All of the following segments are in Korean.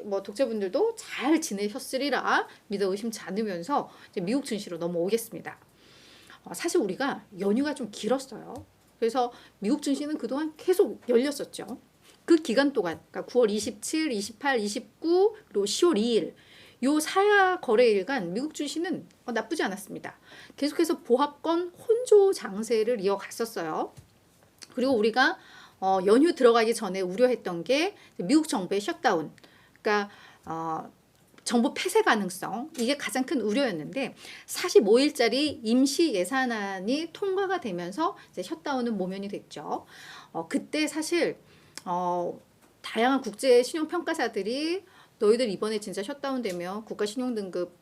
뭐 독자분들도 잘 지내셨으리라 믿어 의심치 않으면서 이제 미국 증시로 넘어오겠습니다. 사실 우리가 연휴가 좀 길었어요. 그래서 미국 증시는 그동안 계속 열렸었죠. 그 기간 동안, 그러니까 9월 27, 28, 29, 그리고 10월 2일, 요 사야 거래일간 미국 증시는 나쁘지 않았습니다. 계속해서 보합권 혼조 장세를 이어갔었어요. 그리고 우리가 연휴 들어가기 전에 우려했던 게 미국 정부의 셧다운, 그러니까 정부 폐쇄 가능성, 이게 가장 큰 우려였는데 45일짜리 임시 예산안이 통과가 되면서 이제 셧다운은 모면이 됐죠. 그때 사실 다양한 국제 신용 평가사들이 너희들 이번에 진짜 셧다운 되면 국가 신용 등급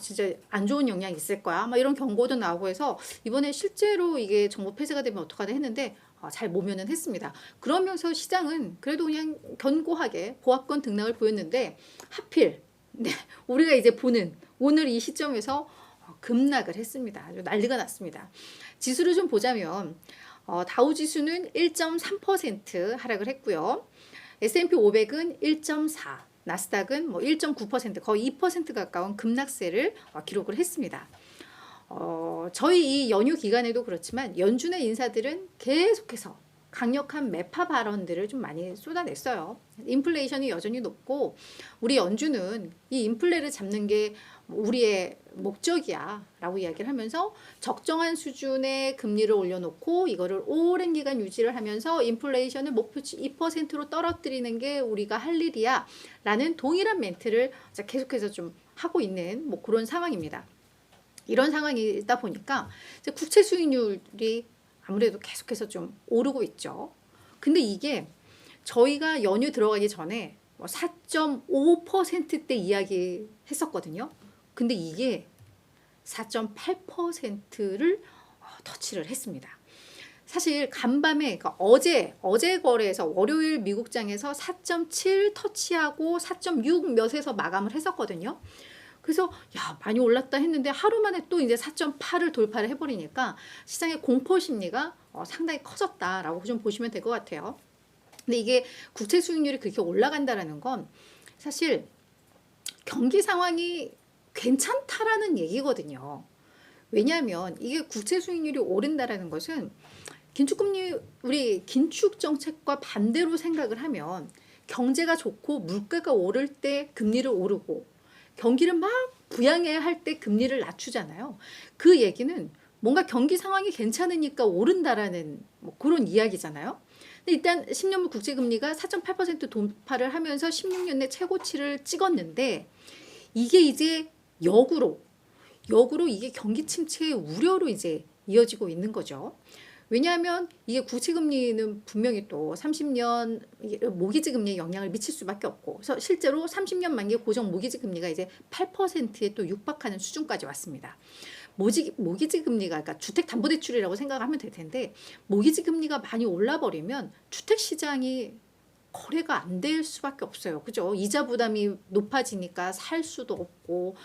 진짜 안 좋은 영향이 있을 거야, 막 이런 경고도 나오고 해서 이번에 실제로 이게 정부 폐쇄가 되면 어떡하나 했는데 잘 모면은 했습니다. 그러면서 시장은 그래도 그냥 견고하게 보합권 등락을 보였는데 하필 우리가 이제 보는 오늘 이 시점에서 급락을 했습니다. 아주 난리가 났습니다. 지수를 좀 보자면 다우지수는 1.3% 하락을 했고요. S&P 500은 1.4%, 나스닥은 뭐 1.9%, 거의 2% 가까운 급락세를 기록을 했습니다. 저희 이 연휴 기간에도 그렇지만 연준의 인사들은 계속해서 강력한 매파 발언들을 좀 많이 쏟아냈어요. 인플레이션이 여전히 높고 우리 연준은 이 인플레를 잡는 게 우리의 목적이야 라고 이야기를 하면서 적정한 수준의 금리를 올려놓고 이거를 오랜 기간 유지를 하면서 인플레이션을 목표치 2%로 떨어뜨리는 게 우리가 할 일이야 라는 동일한 멘트를 계속해서 좀 하고 있는 뭐 그런 상황입니다. 이런 상황이다 보니까 이제 국채 수익률이 아무래도 계속해서 좀 오르고 있죠. 근데 이게 저희가 연휴 들어가기 전에 4.5%대 이야기 했었거든요. 근데 이게 4.8%를 터치를 했습니다. 사실 간밤에, 그러니까 어제 거래에서 월요일 미국장에서 4.7 터치하고 4.6 몇에서 마감을 했었거든요. 그래서 야 많이 올랐다 했는데 하루 만에 또 이제 4.8을 돌파를 해버리니까 시장의 공포 심리가 상당히 커졌다라고 좀 보시면 될 것 같아요. 근데 이게 국채 수익률이 그렇게 올라간다라는 건 사실 경기 상황이 괜찮다라는 얘기거든요. 왜냐하면 이게 국채 수익률이 오른다라는 것은 긴축금리, 우리 긴축 정책과 반대로 생각을 하면 경제가 좋고 물가가 오를 때 금리를 오르고 경기를 막 부양해야 할 때 금리를 낮추잖아요. 그 얘기는 뭔가 경기 상황이 괜찮으니까 오른다라는 뭐 그런 이야기잖아요. 근데 일단 10년물 국제금리가 4.8% 돌파를 하면서 16년 내 최고치를 찍었는데 이게 이제 역으로 이게 경기 침체의 우려로 이제 이어지고 있는 거죠. 왜냐하면 이게 국채금리는 분명히 또 30년 모기지 금리에 영향을 미칠 수밖에 없고, 그래서 실제로 30년 만기 고정 모기지 금리가 이제 8%에 또 육박하는 수준까지 왔습니다. 모기지 금리가, 그러니까 주택담보대출이라고 생각하면 될 텐데, 모기지 금리가 많이 올라버리면 주택 시장이 거래가 안 될 수밖에 없어요. 그죠? 이자 부담이 높아지니까 살 수도 없고,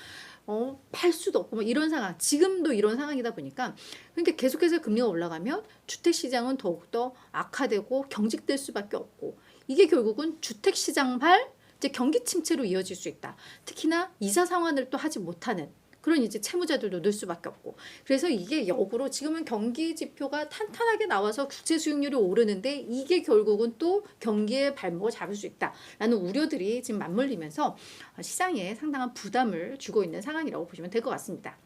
팔 수도 없고 뭐 이런 상황, 지금도 이런 상황이다 보니까 그러니까 계속해서 금리가 올라가면 주택 시장은 더욱더 악화되고 경직될 수밖에 없고 이게 결국은 주택 시장발 이제 경기 침체로 이어질 수 있다. 특히나 이자 상환을 또 하지 못하는 그런 이제 채무자들도 늘 수밖에 없고 그래서 이게 역으로 지금은 경기 지표가 탄탄하게 나와서 국채 수익률이 오르는데 이게 결국은 또 경기의 발목을 잡을 수 있다라는 우려들이 지금 맞물리면서 시장에 상당한 부담을 주고 있는 상황이라고 보시면 될 것 같습니다.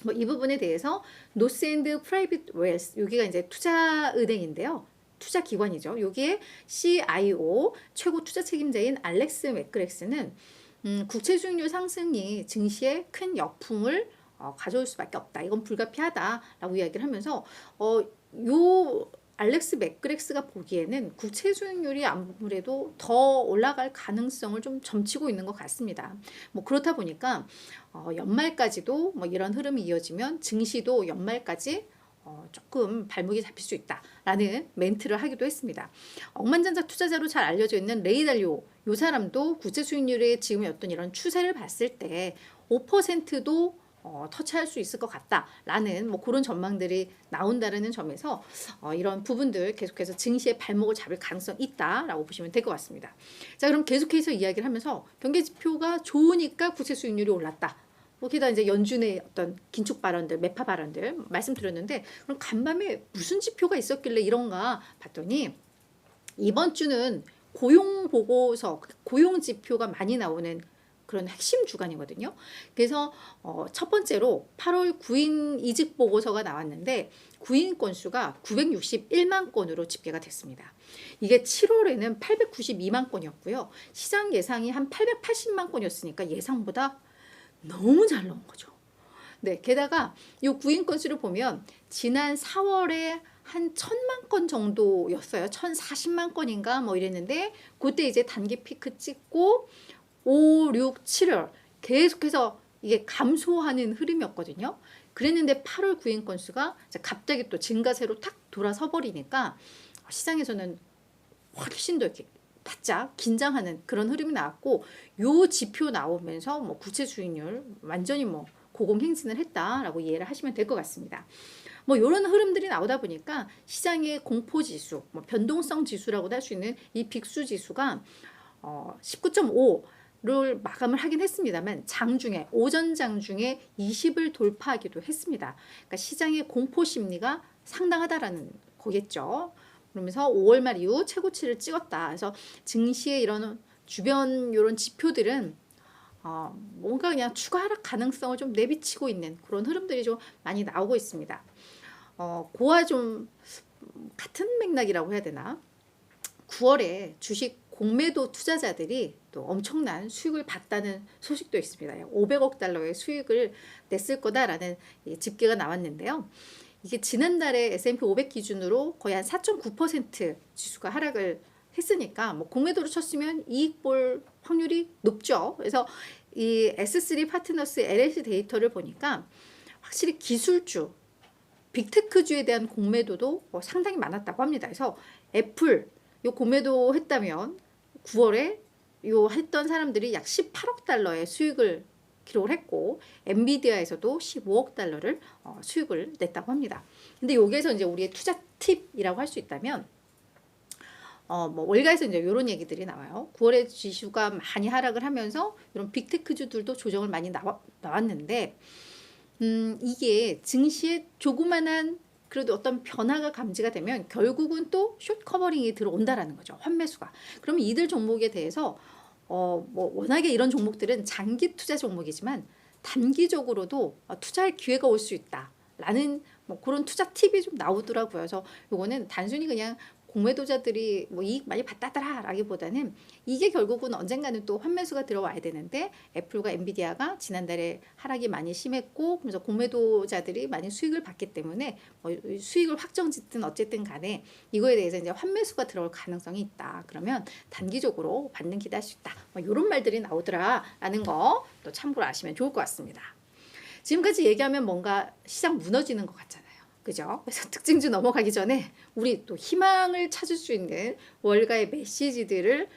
뭐 이 부분에 대해서 노스앤드 프라이빗 웰스 여기가 이제 투자은행인데요. 투자기관이죠. 여기에 CIO 최고 투자 책임자인 알렉스 맥그렉스는 국채 수익률 상승이 증시에 큰 역풍을 가져올 수밖에 없다. 이건 불가피하다라고 이야기를 하면서 요 알렉스 맥그렉스가 보기에는 국채 수익률이 아무래도 더 올라갈 가능성을 좀 점치고 있는 것 같습니다. 뭐 그렇다 보니까 연말까지도 뭐 이런 흐름이 이어지면 증시도 연말까지 조금 발목이 잡힐 수 있다라는 멘트를 하기도 했습니다. 억만장자 투자자로 잘 알려져 있는 레이 달리오 이 사람도 국채 수익률의 지금의 어떤 이런 추세를 봤을 때 5%도 터치할 수 있을 것 같다라는 뭐 그런 전망들이 나온다는 점에서 이런 부분들 계속해서 증시의 발목을 잡을 가능성이 있다라고 보시면 될 것 같습니다. 자, 그럼 계속해서 이야기를 하면서 경제 지표가 좋으니까 국채 수익률이 올랐다. 뭐 게다가 이제 연준의 어떤 긴축 발언들, 매파 발언들 말씀드렸는데, 그럼 간밤에 무슨 지표가 있었길래 이런가 봤더니 이번 주는 고용 보고서, 고용 지표가 많이 나오는 그런 핵심 주간이거든요. 그래서 첫 번째로 8월 구인 이직 보고서가 나왔는데 구인 건수가 961만 건으로 집계가 됐습니다. 이게 7월에는 892만 건이었고요. 시장 예상이 한 880만 건이었으니까 예상보다 너무 잘 나온 거죠. 네, 게다가 이 구인 건수를 보면 지난 4월에 한 1000만 건 정도였어요. 1040만 건인가 뭐 이랬는데 그때 이제 단기 피크 찍고 5, 6, 7월 계속해서 이게 감소하는 흐름이었거든요. 그랬는데 8월 구인 건수가 갑자기 또 증가세로 탁 돌아서 버리니까 시장에서는 훨씬 더 이렇게 바짝 긴장하는 그런 흐름이 나왔고, 요 지표 나오면서 뭐 국채 수익률 완전히 뭐 고공행진을 했다라고 이해를 하시면 될 것 같습니다. 뭐 이런 흐름들이 나오다 보니까 시장의 공포 지수, 뭐 변동성 지수라고도 할 수 있는 이 빅수 지수가 19.5를 마감을 하긴 했습니다만 장중에 오전 장중에 20을 돌파하기도 했습니다. 그러니까 시장의 공포 심리가 상당하다라는 거겠죠. 그러면서 5월 말 이후 최고치를 찍었다. 그래서 증시의 이런 주변 이런 지표들은 뭔가 그냥 추가 하락 가능성을 좀 내비치고 있는 그런 흐름들이 좀 많이 나오고 있습니다. 그와 좀 같은 맥락이라고 해야 되나? 9월에 주식 공매도 투자자들이 또 엄청난 수익을 봤다는 소식도 있습니다. 500억 달러의 수익을 냈을 거다라는 집계가 나왔는데요. 이게 지난달에 S&P 500 기준으로 거의 한 4.9% 지수가 하락을 했으니까 뭐 공매도로 쳤으면 이익 볼 확률이 높죠. 그래서 이 S3 파트너스 LS 데이터를 보니까 확실히 기술주, 빅테크주에 대한 공매도도 상당히 많았다고 합니다. 그래서 애플 요 공매도 했다면 9월에 요 했던 사람들이 약 18억 달러의 수익을 기록을 했고, 엔비디아에서도 15억 달러를 수익을 냈다고 합니다. 근데 여기에서 이제 우리의 투자 팁이라고 할 수 있다면 뭐 월가에서 이제 이런 얘기들이 나와요. 9월에 지수가 많이 하락을 하면서 이런 빅테크주들도 조정을 많이 나왔는데 이게 증시에 조그만한 그래도 어떤 변화가 감지가 되면 결국은 또 숏 커버링이 들어온다라는 거죠. 환매수가. 그러면 이들 종목에 대해서 뭐 워낙에 이런 종목들은 장기 투자 종목이지만 단기적으로도 투자할 기회가 올 수 있다라는 뭐 그런 투자 팁이 좀 나오더라고요. 그래서 요거는 단순히 그냥 공매도자들이 뭐 이익 많이 봤다더라라기보다는 이게 결국은 언젠가는 또 환매수가 들어와야 되는데, 애플과 엔비디아가 지난달에 하락이 많이 심했고 그래서 공매도자들이 많이 수익을 받기 때문에 뭐 수익을 확정짓든 어쨌든 간에 이거에 대해서 이제 환매수가 들어올 가능성이 있다. 그러면 단기적으로 받는 기대할 수 있다. 뭐 이런 말들이 나오더라라는 거 또 참고로 아시면 좋을 것 같습니다. 지금까지 얘기하면 뭔가 시장 무너지는 것 같잖아요. 그죠? 그래서 특징주 넘어가기 전에 우리 또 희망을 찾을 수 있는 월가의 메시지들을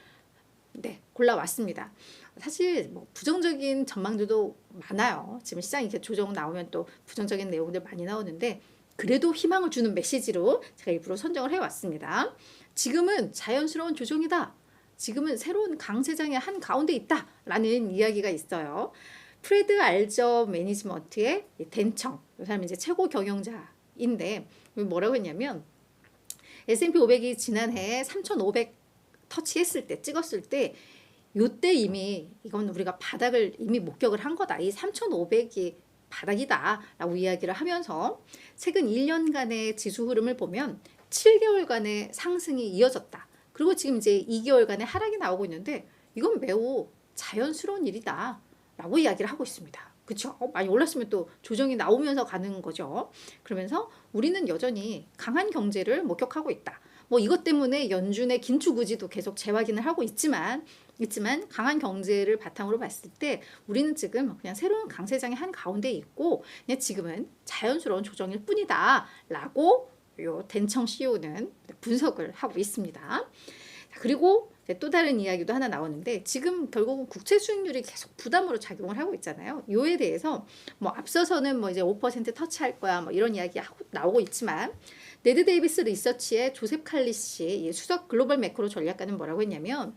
골라왔습니다. 사실 뭐 부정적인 전망들도 많아요. 지금 시장이 이렇게 조정 나오면 또 부정적인 내용들 많이 나오는데 그래도 희망을 주는 메시지로 제가 일부러 선정을 해왔습니다. 지금은 자연스러운 조정이다. 지금은 새로운 강세장의 한 가운데 있다라는 이야기가 있어요. 프레드 알저 매니지먼트의 댄청, 이 사람이 이제 최고 경영자인데 뭐라고 했냐면 S&P 500이 지난해 3,500 터치했을 때 찍었을 때 요때 이미 이건 우리가 바닥을 이미 목격을 한 거다. 이 3,500이 바닥이다라고 이야기를 하면서 최근 1년간의 지수 흐름을 보면 7개월간의 상승이 이어졌다. 그리고 지금 이제 2개월간의 하락이 나오고 있는데 이건 매우 자연스러운 일이다 라고 이야기를 하고 있습니다. 그쵸? 많이 올랐으면 또 조정이 나오면서 가는 거죠. 그러면서 우리는 여전히 강한 경제를 목격하고 있다. 뭐 이것 때문에 연준의 긴축 의지도 계속 재확인을 하고 있지만 강한 경제를 바탕으로 봤을 때 우리는 지금 그냥 새로운 강세장의 한 가운데 있고 그냥 지금은 자연스러운 조정일 뿐이다 라고 요 댄청 CEO는 분석을 하고 있습니다. 그리고 이제 또 다른 이야기도 하나 나오는데 지금 결국은 국채 수익률이 계속 부담으로 작용을 하고 있잖아요. 요에 대해서 뭐 앞서서는 뭐 이제 5% 터치할 거야 뭐 이런 이야기 하고 나오고 있지만 네드 데이비스 리서치의 조셉 칼리시 수석 글로벌 매크로 전략가는 뭐라고 했냐면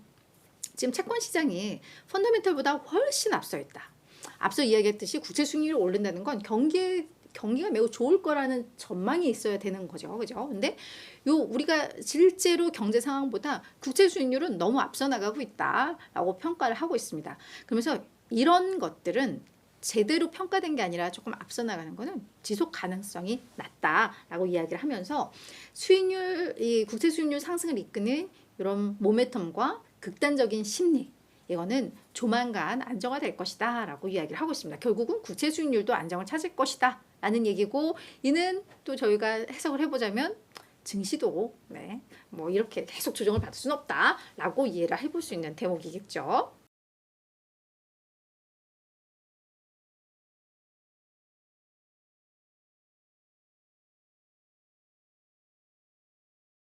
지금 채권 시장이 펀더멘털보다 훨씬 앞서 있다. 앞서 이야기했듯이 국채 수익률이 오른다는 건 경기가 매우 좋을 거라는 전망이 있어야 되는 거죠. 그죠? 근데 우리가 실제로 경제 상황보다 국채 수익률은 너무 앞서 나가고 있다라고 평가를 하고 있습니다. 그러면서 이런 것들은 제대로 평가된 게 아니라 조금 앞서 나가는 거는 지속 가능성이 낮다라고 이야기를 하면서 이 국채 수익률 상승을 이끄는 이런 모멘텀과 극단적인 심리 이거는 조만간 안정화될 것이다 라고 이야기를 하고 있습니다. 결국은 국채 수익률도 안정을 찾을 것이다 라는 얘기고 이는 또 저희가 해석을 해보자면 증시도 뭐 이렇게 계속 조정을 받을 수는 없다 라고 이해를 해볼 수 있는 대목이겠죠.